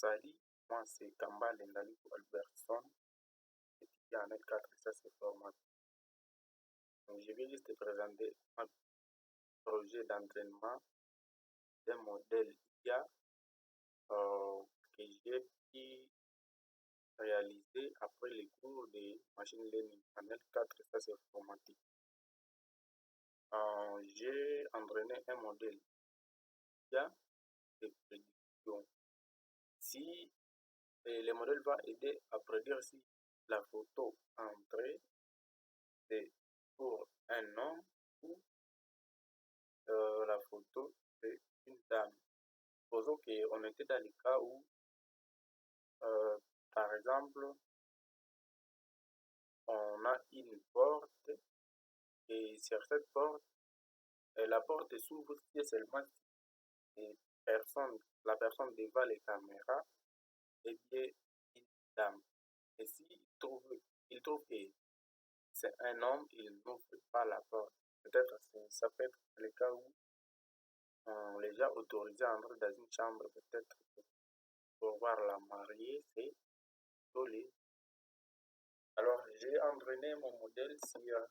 Salut, moi c'est Kamba Lendalico Albertson, étudiant en L4 SAS Informatique. Donc, je vais juste te présenter un projet d'entraînement d'un modèle IA que j'ai pu réaliser après les cours de machine learning en L4 SAS Informatique. J'ai entraîné un modèle IA de prédiction. Si le modèle va aider à prédire si la photo entrée c'est pour un homme ou la photo c'est une dame. Supposons qu'on était dans le cas où, par exemple, on a une porte et sur cette porte, la porte s'ouvre si seulement si la personne devant les caméras est bien une dame. Et s'il trouve que c'est un homme, il n'ouvre pas la porte. Peut-être ça peut être le cas où on les a autorisés à entrer dans une chambre, peut-être pour voir la mariée, c'est Dolly. Alors, j'ai entraîné mon modèle sur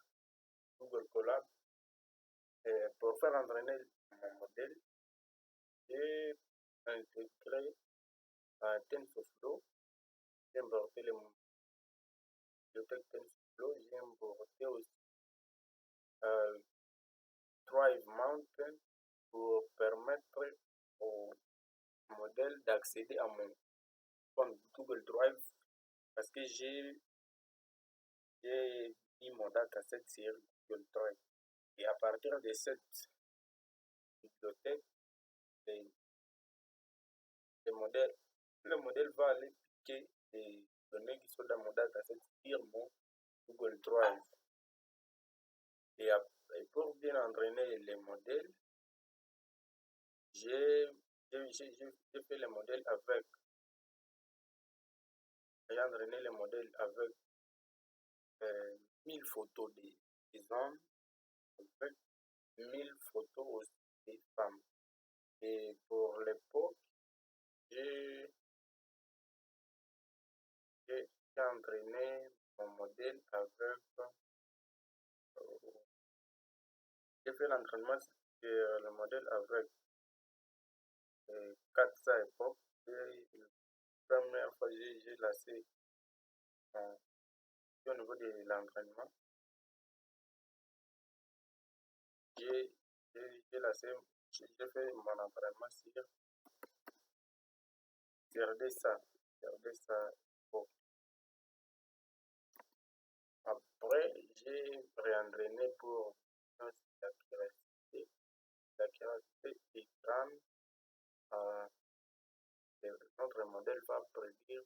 Google Colab. Et pour faire entraîner mon modèle, j'ai intégré TensorFlow. J'ai importé le bibliothèque TensorFlow. J'ai importé aussi Drive Mountain pour permettre au modèle d'accéder à mon compte Google Drive parce que j'ai mis mon dataset sur Google Drive. Et à partir de cette bibliothèque, le, le modèle va aller piquer les données qui sont dans mon dataset sur mon Google Drive. Et pour bien entraîner les modèles, j'ai fait le modèle avec, j'ai entraîné le modèle avec 1000 photos des hommes, avec 1000 photos aussi des femmes. Et pour l'époque, j'ai entraîné mon modèle avec, j'ai fait l'entraînement sur le modèle avec 400 époques. Et la première fois, j'ai lancé au niveau de l'entraînement. J'ai fait mon entraînement sur des ça. Bon. Après, j'ai réentraîné pour l'accuracy écran. Notre modèle va prédire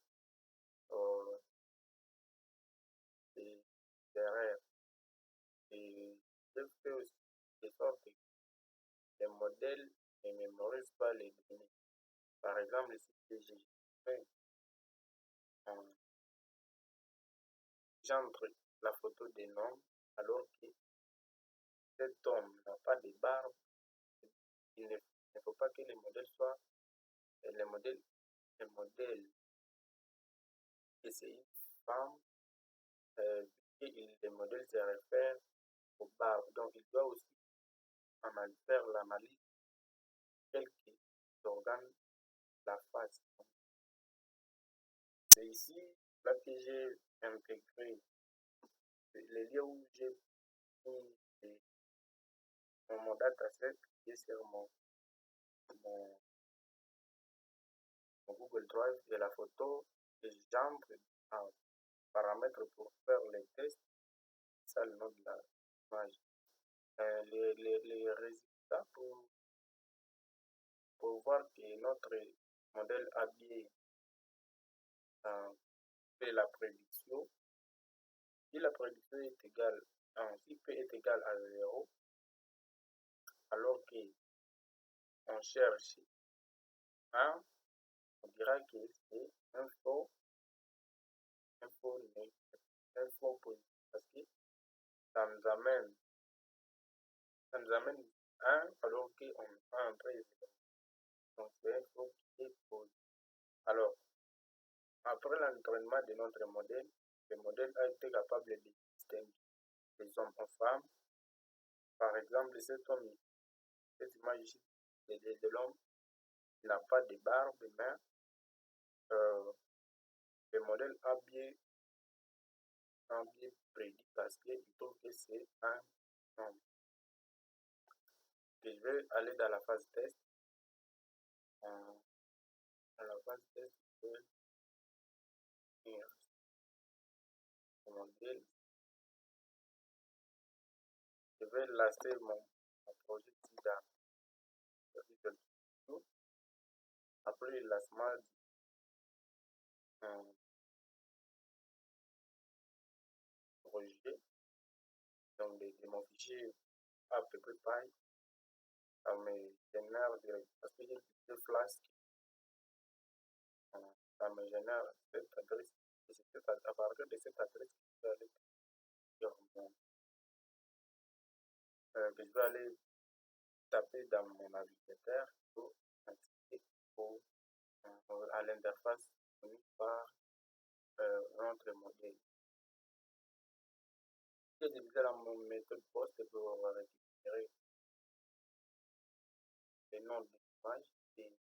des erreurs. Et je fais aussi de sorte que les modèles ne mémorisent pas les données. Par exemple, si j'ai fait j'entre la photo d'un homme alors que cet homme n'a pas de barbe, il ne faut pas que le modèle soit le modèle que c'est une femme, le modèle se réfère aux barbes. Donc il doit aussi faire l'analyse de quelques organes de la face. C'est ici là que j'ai intégré les lieux où j'ai mis mon dataset qui est sur mon Google Drive et la photo et j'entre en paramètres pour faire les tests. C'est le nom de la page. Les résultats pour voir que notre modèle a bien fait la prédiction. Si la prédiction est égale, si P est égal à 0, alors qu'on cherche 1, on dira que c'est un faux positif parce que ça nous amène 1 alors qu'on va entrer 0. Donc c'est un faux qui est positif. Alors, après l'entraînement de notre modèle, le modèle a été capable de distinguer les hommes en femmes. Par exemple, cette image ici de l'homme, il n'a pas de barbe, mais le modèle a bien prédit parce qu'il trouve que c'est un homme. Et je vais aller dans la phase test. Dans la phase test, je vais venir au modèle. Je vais lancer mon projet ici dans le Visual Studio. Après le lancement du projet, donc de mon fichier à peu près pareil, ça me génère parce que j'ai utilisé Flask, ça me génère cette adresse. Et c'est à partir de cette adresse que je vais aller sur que je vais aller taper dans mon navigateur pour accéder à l'interface fournie par notre modèle. J'ai utilisé la méthode POST pour récupérer les noms des images et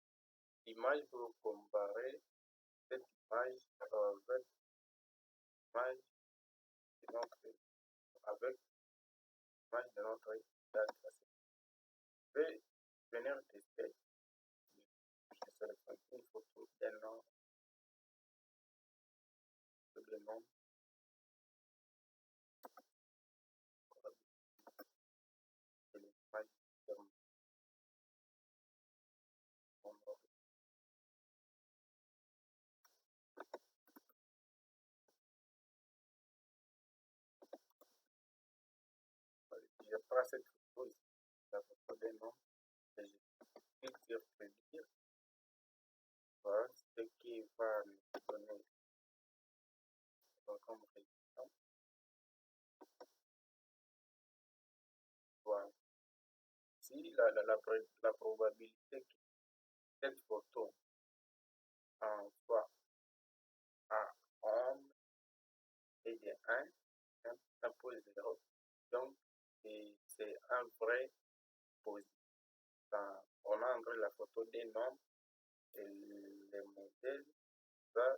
l'image pour comparer cette image avec l'image de notre dataset. Je vais venir tester. Je sélectionne une photo d'un nom, le nom de l'image ferme. Je prends cette photo ici, la photo d'un nom, et je clique sur prédire. Voilà ce qui va me donner comme résultat. Voilà. Si la probabilité que cette photo en soit à ombre est de 1 pour 0, donc c'est un vrai positif. On a entre la photo d'un homme et le modèle va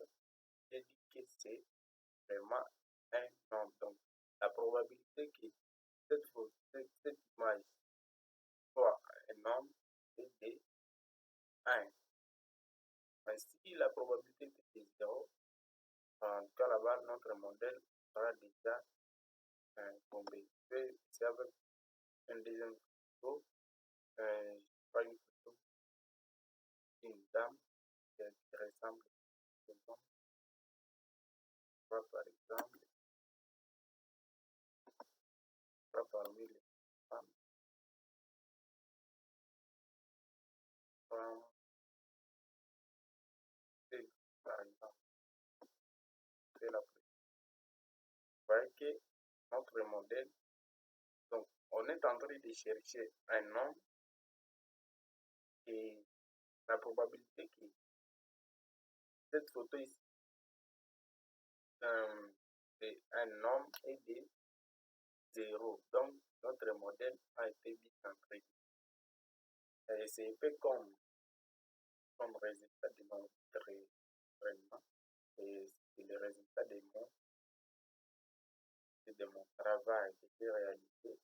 dire que c'est vraiment un homme. Donc la probabilité que cette image soit un homme est de 1. Mais si la probabilité est de 0, en tout cas là-bas, notre modèle sera déjà tombé. C'est avec une deuxième photo. Je prends une photo d'une dame qui ressemble à un homme. Par exemple, parmi les femmes, par exemple, c'est la première. Vous voyez que notre modèle, donc on est en train de chercher un nom et la probabilité que cette photo ici c'est un homme est de 0. Donc notre modèle a été bien entraîné. Et c'est un peu comme résultat de notre entraînement. Et c'est le résultat de mon travail que j'ai réalisé.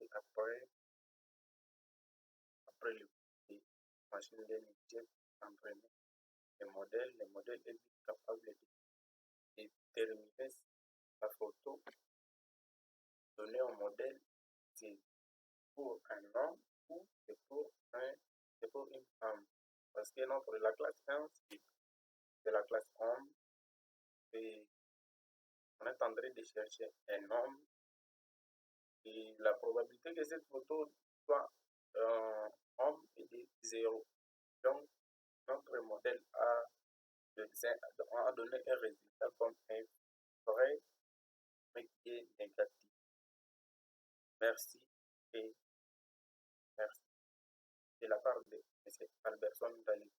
Et après le machine learning, j'ai entraîné le modèle est capable de déterminer la photo donnée au modèle, c'est pour un homme ou c'est pour une femme. Parce que la classe 1, c'est la classe homme et on est en train de chercher un homme et la probabilité que cette photo soit homme est de 0. Donc, notre modèle a donné un résultat comme un vrai, mais qui est négatif. Merci et merci de la part de M. Albertson Dali.